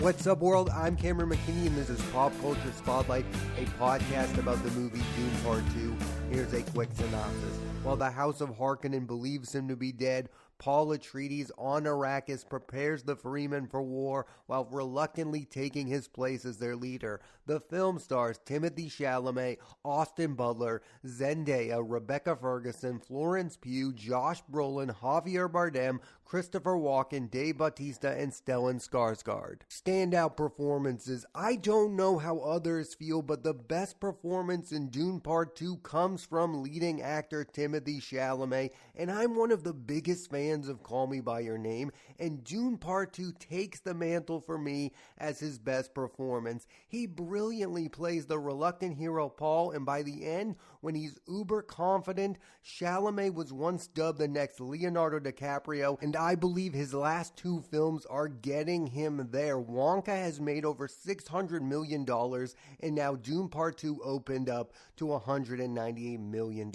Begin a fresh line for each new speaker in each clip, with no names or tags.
What's up, world? I'm Cameron McKinney, and this is Pop Culture Spotlight, a podcast about the movie Dune Part 2. Here's a quick synopsis. While the House of Harkonnen believes him to be dead, Paul Atreides on Arrakis prepares the Fremen for war while reluctantly taking his place as their leader. The film stars Timothe Chalamet, Austin Butler, Zendya, Rebecca Ferguson, Florence Pugh, Josh Brolin, Javier Bardem, Christopher Walken, Dave Bautista, and Stellan Skarsgård. Standout performances. I don't know how others feel, but the best performance in Dune Part 2 comes from leading actor Timothe Chalamet, and I'm one of the biggest fans of Call Me By Your Name, and Dune Part 2 takes the mantle for me as his best performance. He brilliantly plays the reluctant hero Paul, and by the end, when he's uber confident, Chalamet was once dubbed the next Leonardo DiCaprio, and I believe his last two films are getting him there. Wonka has made over $600 million, and now Dune Part 2 opened up to $198 million.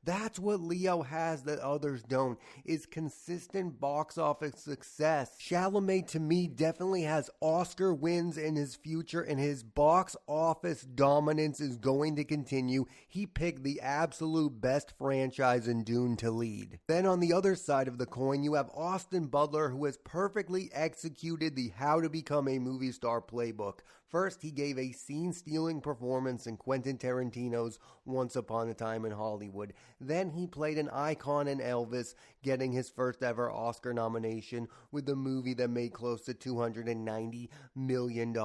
That's what Leo has that others don't, is consistent box office success. Chalamet, to me, definitely has Oscar wins in his future, and his box office dominance is going to continue. He picked the absolute best franchise in Dune to lead. Then on the other side of the coin, you have Austin Butler, who has perfectly executed the How to Become a Movie Star playbook. First, he gave a scene-stealing performance in Quentin Tarantino's Once Upon a Time in Hollywood. Then he played an icon in Elvis, getting his first ever Oscar nomination with the movie that made close to $290 million.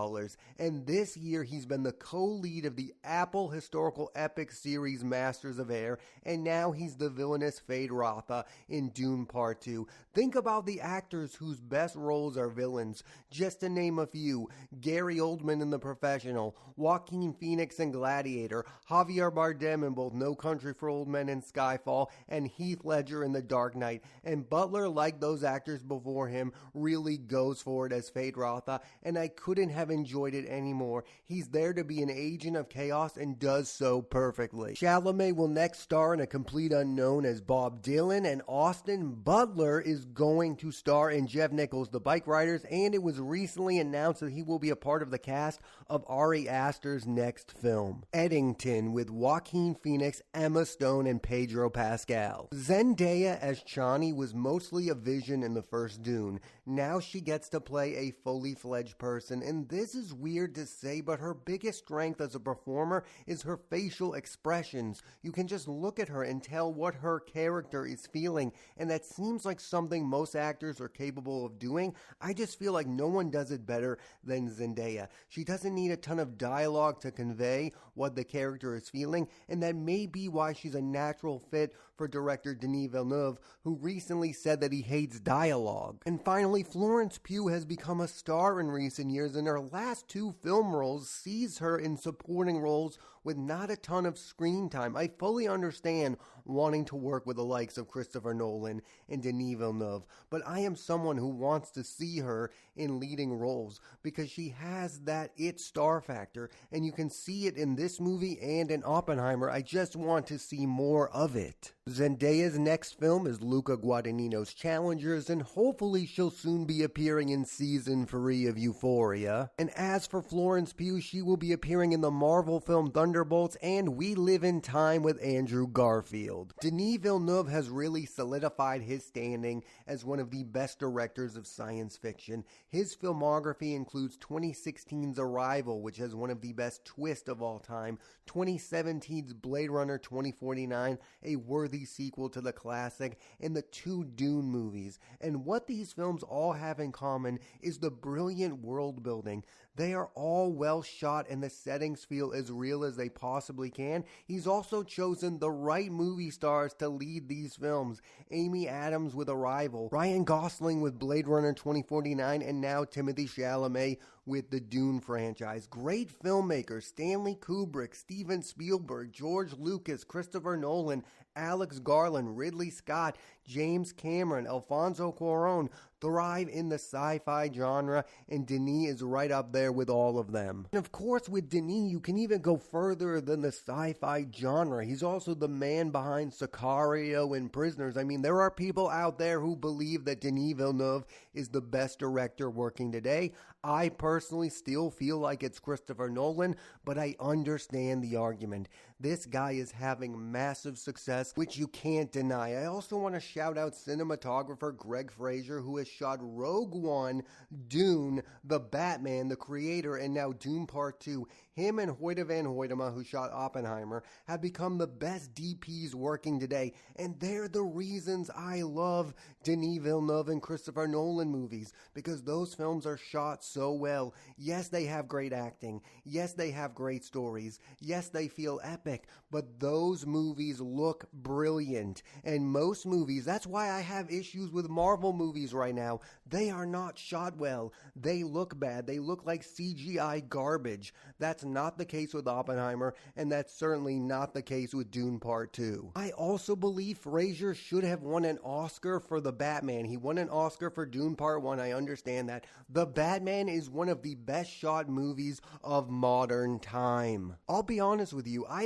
And this year, he's been the co-lead of the Apple historical epic series Masters of Air, and now he's the villainous Fade Rotha in Dune Part 2. Think about the actors whose best roles are villains. Just to name a few: Gary Oldman in The Professional, Joaquin Phoenix in Gladiator, Javier Bardem in both No Country for Old Men and Skyfall, and Heath Ledger in The Dark Knight. And Butler, like those actors before him, really goes for it as Fade Rotha, and I couldn't have enjoyed it anymore. He's there to be an agent of chaos and does so perfectly. Chalamet will next star in A Complete Unknown as Bob Dylan, and Austin Butler is going to star in Jeff Nichols' The Bike Riders, and it was recently announced that he will be a part of the cast of Ari Aster's next film, Eddington, with Joaquin Phoenix, Emma Stone, and Pedro Pascal. Zendaya as Chani was mostly a vision in the first Dune. Now she gets to play a fully fledged person, and this is weird to say, but her biggest strength as a performer is her facial expressions. You can just look at her and tell what her character is feeling, and that seems like something most actors are capable of doing. I just feel like no one does it better than Zendaya. She doesn't need a ton of dialogue to convey what the character is feeling, and that may be why she's a natural fit for director Denis Villenuve, who recently said that he hates dialogue. And finally, Florence Pugh has become a star in recent years, and her last two film roles sees her in supporting roles with not a ton of screen time. I fully understand wanting to work with the likes of Christopher Nolan and Denis Villenuve, but I am someone who wants to see her in leading roles because she has that it star factor, and you can see it in this movie and in Oppenheimer. I just want to see more of it. Zendaya's next film is Luca Guadagnino's Challengers, and hopefully she'll soon be appearing in season 3 of Euphoria. And as for Florence Pugh, she will be appearing in the Marvel film Thunderbolts and We Live in Time with Andrew Garfield. Denis Villeneuve has really solidified his standing as one of the best directors of science fiction. His filmography includes 2016's Arrival, which has one of the best twists of all time, 2017's Blade Runner 2049, a worthy sequel to the classic, and the two Dune movies. And what these films all have in common is the brilliant world building. They are all well shot and the settings feel as real as they possibly can. He's also chosen the right movie stars to lead these films. Amy Adams with Arrival, Ryan Gosling with Blade Runner 2049, and now Timothe Chalamet with the Dune franchise. Great filmmakers: Stanley Kubrick, Steven Spielberg, George Lucas, Christopher Nolan, Alex Garland, Ridley Scott, James Cameron, Alfonso Cuarón. thrive in the sci-fi genre, and Denis is right up there with all of them. And of course, with Denis, you can even go further than the sci-fi genre. He's also the man behind Sicario and Prisoners. I mean, there are people out there who believe that Denis Villeneuve is the best director working today. I personally still feel like it's Christopher Nolan, but I understand the argument. This guy is having massive success, which you can't deny. I also want to shout out cinematographer Greg Fraser, who has shot Rogue One, Dune, The Batman, The Creator, and now Dune Part 2. Him and Hoyte van Hoytema, who shot Oppenheimer, have become the best DPs working today, and they're the reasons I love Denis Villeneuve and Christopher Nolan movies, because those films are shot so well. Yes, they have great acting. Yes, they have great stories. Yes, they feel epic, but those movies look brilliant. And most movies, that's why I have issues with Marvel movies right now. They are not shot well. They look bad. They look like CGI garbage. That's not the case with Oppenheimer, and that's certainly not the case with Dune Part 2. I also believe Fraser should have won an Oscar for The Batman. He won an Oscar for Dune Part 1, I understand that. The Batman is one of the best shot movies of modern time. I'll be honest with you, I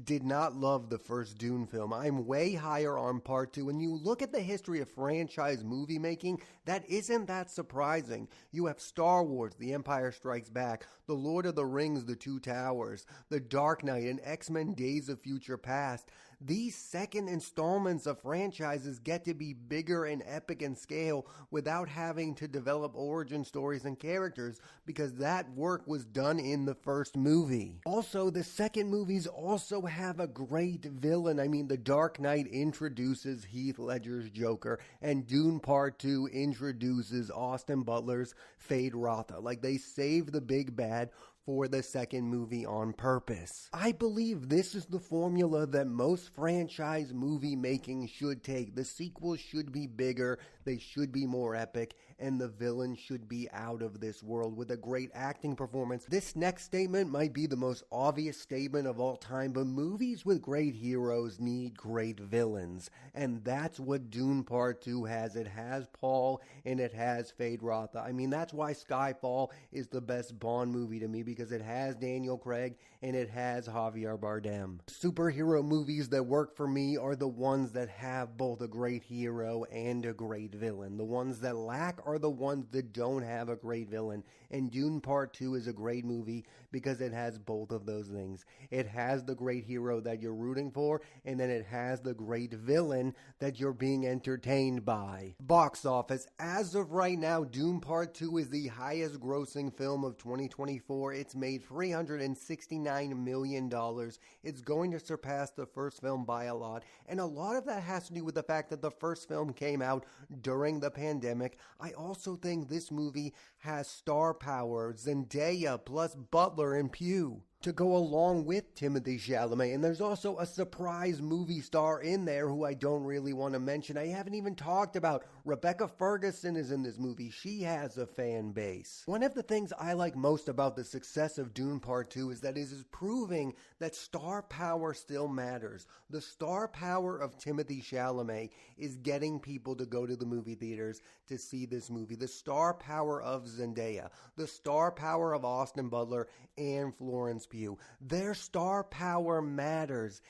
did not love the first Dune film. I'm way higher on Part 2. When you look at the history of franchise movie making, that isn't that surprising. You have Star Wars, The Empire Strikes Back, The Lord of the Rings, The Two Towers, The Dark Knight, and X-Men Days of Future Past. These second installments of franchises get to be bigger and epic in scale without having to develop origin stories and characters, because that work was done in the first movie. Also, the second movies also have a great villain. I mean, The Dark Knight introduces Heath Ledger's Joker, and Dune Part 2 introduces Austin Butler's Fade Rotha. Like, they save the big bad for the second movie on purpose. I believe this is the formula that most franchise movie making should take. The sequels should be bigger, they should be more epic, and the villain should be out of this world with a great acting performance. This next statement might be the most obvious statement of all time, but movies with great heroes need great villains, and that's what Dune Part 2 has. It has Paul, and it has Fade Rotha. I mean, that's why Skyfall is the best Bond movie to me, because it has Daniel Craig and it has Javier Bardem. Superhero movies that work for me are the ones that have both a great hero and a great villain. The ones that lack are the ones that don't have a great villain. And Dune Part 2 is a great movie because it has both of those things. It has the great hero that you're rooting for, and then it has the great villain that you're being entertained by. Box office. As of right now, Dune Part 2 is the highest grossing film of 2024. It's made $369 million. It's going to surpass the first film by a lot, and a lot of that has to do with the fact that the first film came out during the pandemic. I also think this movie has star power, Zendaya plus Butler and Pugh to go along with Timothe Chalamet. And there's also a surprise movie star in there who I don't really want to mention. I haven't even talked about. Rebecca Ferguson is in this movie. She has a fan base. One of the things I like most about the success of Dune Part 2 is that it is proving that star power still matters. The star power of Timothe Chalamet is getting people to go to the movie theaters to see this movie. The star power of Zendaya, the star power of Austin Butler and Florence Pugh. Their star power matters.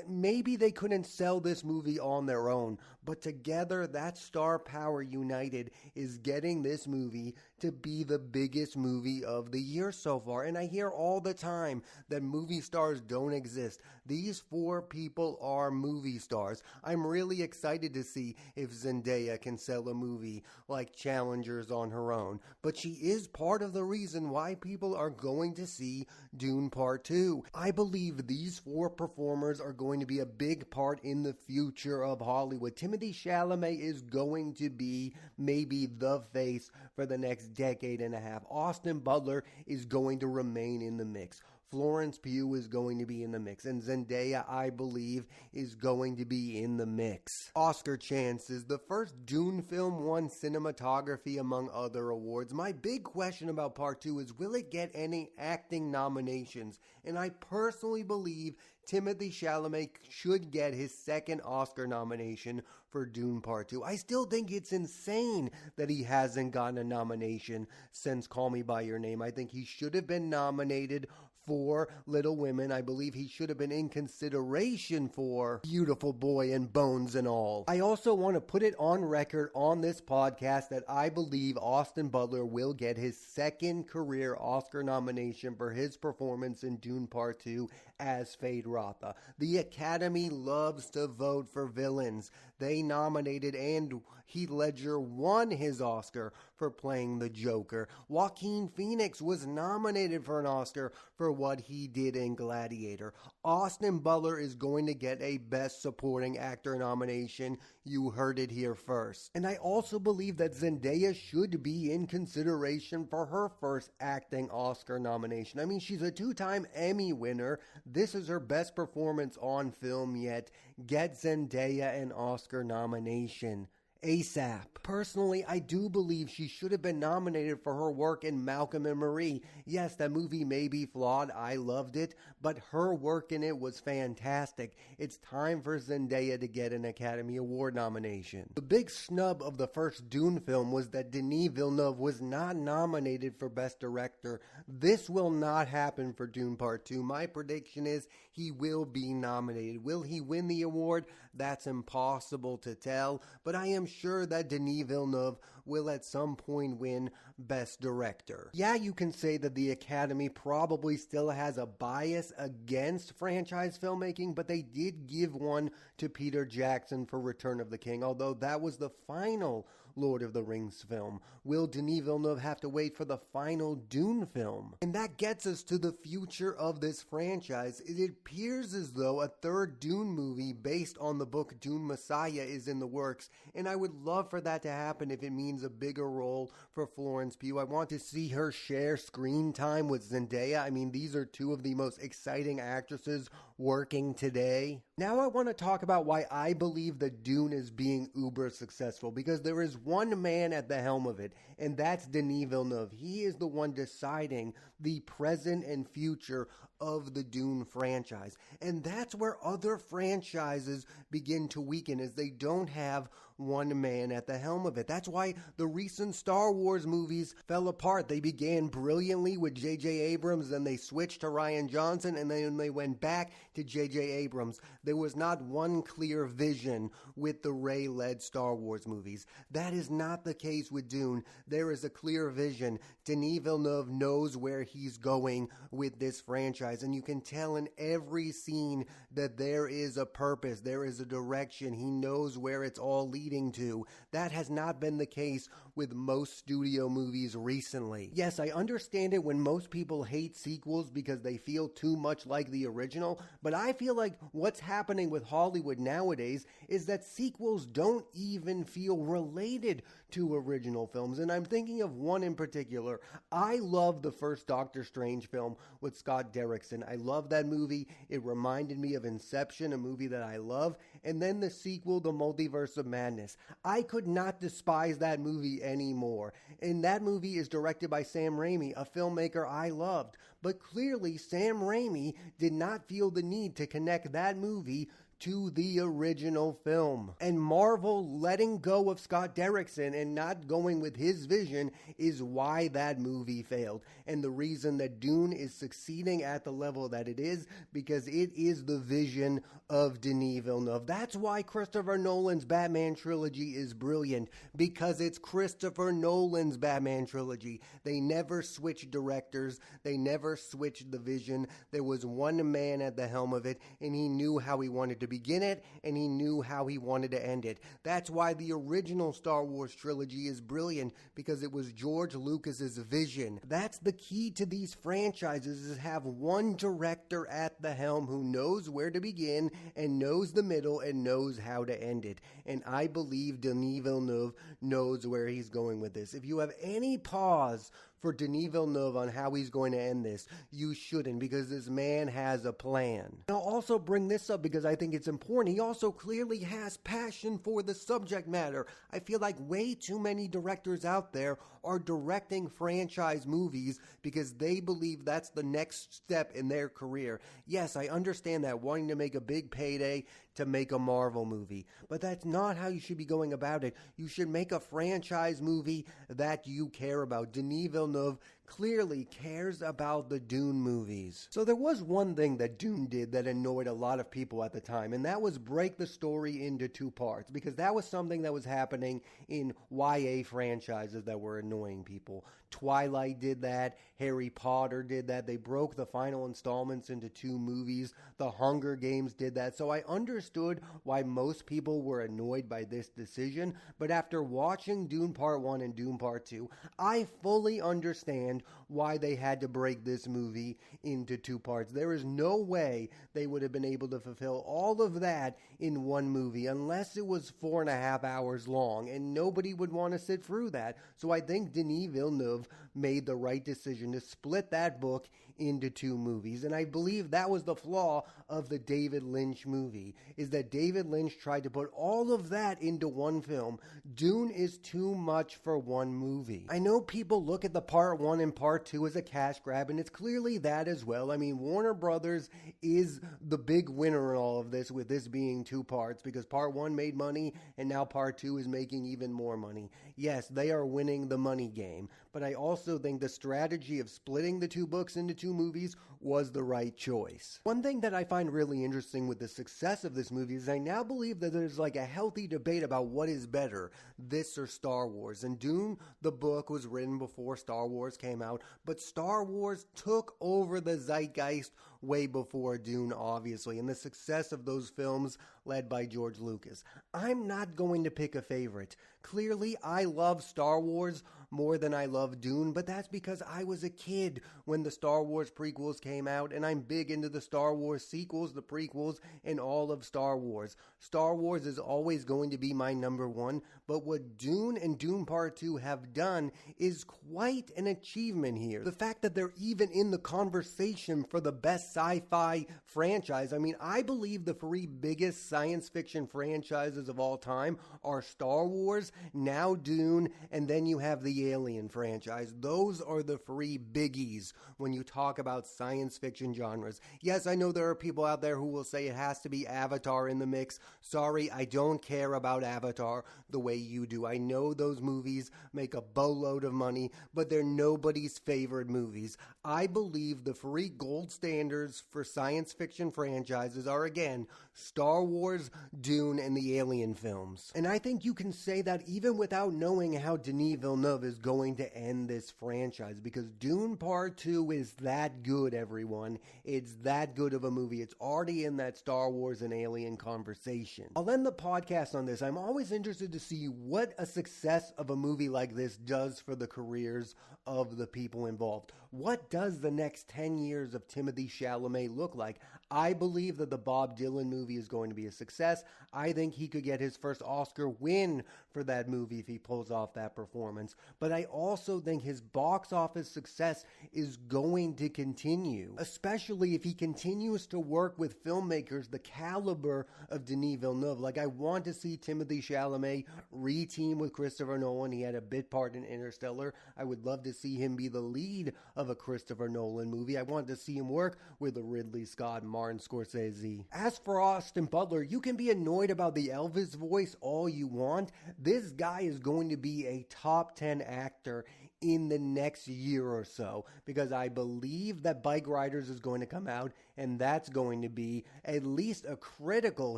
Maybe they couldn't sell this movie on their own, but together that star power united is getting this movie to be the biggest movie of the year so far. And I hear all the time that movie stars don't exist. These four people are movie stars. I'm really excited to see if Zendaya can sell a movie like Challengers on her own. But she is part of the reason why people are going to see Dune Part 2. I believe these four performers are going to be a big part in the future of Hollywood. Timothe Chalamet is going to be maybe the face for the next decade and a half. Austin Butler is going to remain in the mix. Florence Pugh is going to be in the mix, and Zendaya, I believe, is going to be in the mix. Oscar chances. The first Dune film won cinematography among other awards. My big question about Part 2 is, will it get any acting nominations? And I personally believe Timothe Chalamet should get his second Oscar nomination for Dune Part 2. I still think it's insane that he hasn't gotten a nomination since Call Me By Your Name. I think he should have been nominated for Little Women. I believe he should have been in consideration for Beautiful Boy and Bones and All. I also want to put it on record on this podcast that I believe Austin Butler will get his second career Oscar nomination for his performance in Dune Part 2 as Fade Rotha. The Academy loves to vote for villains. They nominated, and Heath Ledger won his Oscar for playing the Joker. Joaquin Phoenix was nominated for an Oscar for what he did in Gladiator. Austin Butler is going to get a Best Supporting Actor nomination. You heard it here first. And I also believe that Zendaya should be in consideration for her first acting Oscar nomination. I mean, she's a 2-time Emmy winner. This is her best performance on film yet. Get Zendaya an Oscar nomination ASAP. Personally, I do believe she should have been nominated for her work in Malcolm and Marie. Yes, that movie may be flawed. I loved it, but her work in it was fantastic. It's time for Zendaya to get an Academy Award nomination. The big snub of the first Dune film was that Denis Villenuve was not nominated for Best Director. This will not happen for Dune Part 2. My prediction is he will be nominated. Will he win the award? That's impossible to tell, but I am sure that Denis Villenuve will at some point win Best Director. Yeah, you can say that the Academy probably still has a bias against franchise filmmaking, but they did give one to Peter Jackson for Return of the King, although that was the final Lord of the Rings film. Will Denis Villeneuve have to wait for the final Dune film? And that gets us to the future of this franchise. It appears as though a third Dune movie based on the book Dune Messiah is in the works, and I would love for that to happen if it means a bigger role for Florence Pugh. I want to see her share screen time with Zendaya. I mean, these are two of the most exciting actresses working today. Now I want to talk about why I believe that Dune is being uber successful, because there is one man at the helm of it, and that's Denis Villeneuve. He is the one deciding the present and future of the Dune franchise. And that's where other franchises begin to weaken, as they don't have one man at the helm of it. That's why the recent Star Wars movies fell apart. They began brilliantly with J.J. Abrams, then they switched to Rian Johnson, and then they went back to J.J. Abrams. There was not one clear vision with the Rey-led Star Wars movies. That is not the case with Dune. There is a clear vision. Denis Villeneuve knows where he's going with this franchise, and you can tell in every scene that there is a purpose, there is a direction. He knows where it's all leading to. That has not been the case with most studio movies recently. Yes, I understand it when most people hate sequels because they feel too much like the original, but I feel like what's happening with Hollywood nowadays is that sequels don't even feel related to original films, and I'm thinking of one in particular. I love the first Doctor Strange film with Scott Derrickson. I love that movie. It reminded me of Inception, a movie that I love, and then the sequel, The Multiverse of Madness. I could not despise that movie anymore, and that movie is directed by Sam Raimi, a filmmaker I loved, but clearly Sam Raimi did not feel the need to connect that movie to the original film. And Marvel letting go of Scott Derrickson and not going with his vision is why that movie failed. And the reason that Dune is succeeding at the level that it is, because it is the vision of Denis Villeneuve. That's why Christopher Nolan's Batman trilogy is brilliant, because it's Christopher Nolan's Batman trilogy. They never switched directors. They never switched the vision. There was one man at the helm of it, and he knew how he wanted to begin it, and he knew how he wanted to end it. That's why the original Star Wars trilogy is brilliant, because it was George Lucas's vision. That's the key to these franchises, is have one director at the helm who knows where to begin and knows the middle and knows how to end it. And I believe Denis Villeneuve knows where he's going with this. If you have any pause for Denis Villenuve on how he's going to end this. You shouldn't, because this man has a plan. And I'll also bring this up because I think it's important. He also clearly has passion for the subject matter. I feel like way too many directors out there are directing franchise movies because they believe that's the next step in their career. Yes, I understand that, wanting to make a big payday to make a Marvel movie, but that's not how you should be going about it. You should make a franchise movie that you care about. Denis Villeneuve clearly cares about the Dune movies. So there was one thing that Dune did that annoyed a lot of people at the time, and that was break the story into two parts, because that was something that was happening in YA franchises that were annoying people. Twilight did that. Harry Potter did that. They broke the final installments into two movies. The Hunger Games did that. So I understood why most people were annoyed by this decision, but after watching Dune Part 1 and Dune Part 2, I fully understand why they had to break this movie into two parts. There is no way they would have been able to fulfill all of that in one movie unless it was 4.5 hours long, and nobody would want to sit through that. So I think Denis Villeneuve made the right decision to split that book into two movies, and I believe that was the flaw of the David Lynch movie, is that David Lynch tried to put all of that into one film. Dune is too much for one movie. I know people look at the Part 1 and Part 2 as a cash grab, and it's clearly that as well. I mean, Warner Brothers is the big winner in all of this, with this being two parts, because Part 1 made money, and now Part 2 is making even more money. Yes, they are winning the money game, but I also think the strategy of splitting the two books into two movies was the right choice. One thing that I find really interesting with the success of this movie is I now believe that there's like a healthy debate about what is better, this or Star Wars. And Dune, the book, was written before Star Wars came out, but Star Wars took over the zeitgeist way before Dune, obviously, and the success of those films led by George Lucas. I'm not going to pick a favorite. Clearly, I love Star Wars more than I love Dune, but that's because I was a kid when the Star Wars prequels came out, and I'm big into the Star Wars sequels, the prequels, and all of Star Wars. Star Wars is always going to be my number one, but what Dune and Dune Part 2 have done is quite an achievement here. The fact that they're even in the conversation for the best sci-fi franchise. I mean, I believe the three biggest science fiction franchises of all time are Star Wars, now Dune, and then you have the Alien franchise. Those are the three biggies when you talk about science fiction genres. Yes, I know there are people out there who will say it has to be Avatar in the mix. Sorry, I don't care about Avatar the way you do. I know those movies make a boatload of money, but they're nobody's favorite movies. I believe the three gold standards for science fiction franchises are, again, Star Wars, Dune, and the Alien films. And I think you can say that even without knowing how Denis Villeneuve is going to end this franchise, because Dune Part 2 is that good, everyone. It's that good of a movie. It's already in that Star Wars and Alien conversation. I'll end the podcast on this. I'm always interested to see what a success of a movie like this does for the careers of the people involved. What does the next 10 years of Timothe Chalamet look like? I believe that the Bob Dylan movie is going to be a success. I think he could get his first Oscar win for that movie if he pulls off that performance. But I also think his box office success is going to continue, especially if he continues to work with filmmakers the caliber of Denis Villeneuve. Like, I want to see Timothe Chalamet re-team with Christopher Nolan. He had a bit part in Interstellar. I would love to see him be the lead of a Christopher Nolan movie. I want to see him work with a Ridley Scott and Martin Scorsese. As for Austin Butler, you can be annoyed about the Elvis voice all you want. This guy is going to be a top 10 actor in the next year or so, because I believe that Bike Riders is going to come out, and that's going to be at least a critical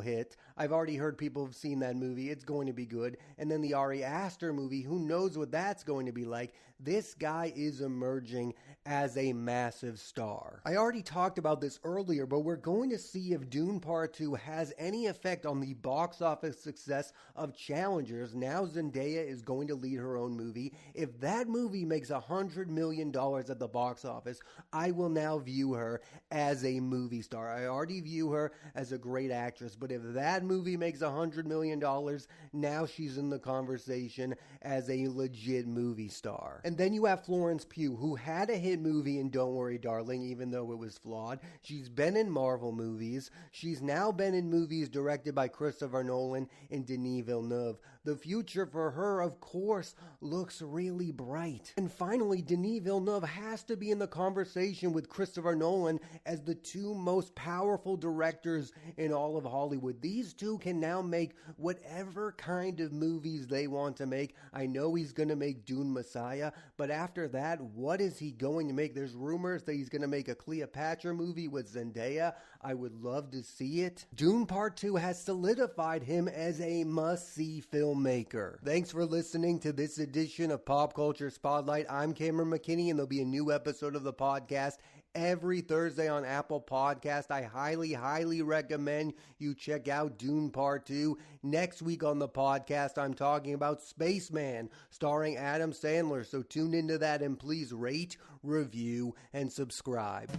hit. I've already heard people have seen that movie. It's going to be good. And then the Ari Aster movie, who knows what that's going to be like. This guy is emerging as a massive star. I already talked about this earlier, but we're going to see if Dune Part 2 has any effect on the box office success of Challengers. Now Zendaya is going to lead her own movie. If that movie makes $100 million at the box office, I will now view her as a movie star. I already view her as a great actress, but if that movie makes $100 million, now she's in the conversation as a legit movie star. And then you have Florence Pugh, who had a hit movie in Don't Worry Darling, even though it was flawed. She's been in Marvel movies. She's now been in movies directed by Christopher Nolan and Denis Villenuve. The future for her, of course, looks really bright. And finally, Denis Villenuve has to be in the conversation with Christopher Nolan as the two most powerful directors in all of Hollywood. These two can now make whatever kind of movies they want to make. I know he's going to make Dune Messiah, but after that, what is he going to make? There's rumors that he's going to make a Cleopatra movie with Zendaya. I would love to see it. Dune Part 2 has solidified him as a must-see filmmaker. Thanks for listening to this edition of Pop Culture Spotlight. I'm Cameron McKinney, and there'll be a new episode of the podcast every Thursday on Apple Podcast. I highly recommend you check out Dune Part 2. Next week on the podcast, I'm talking about Spaceman, starring Adam Sandler. So tune into that and please rate, review, and subscribe.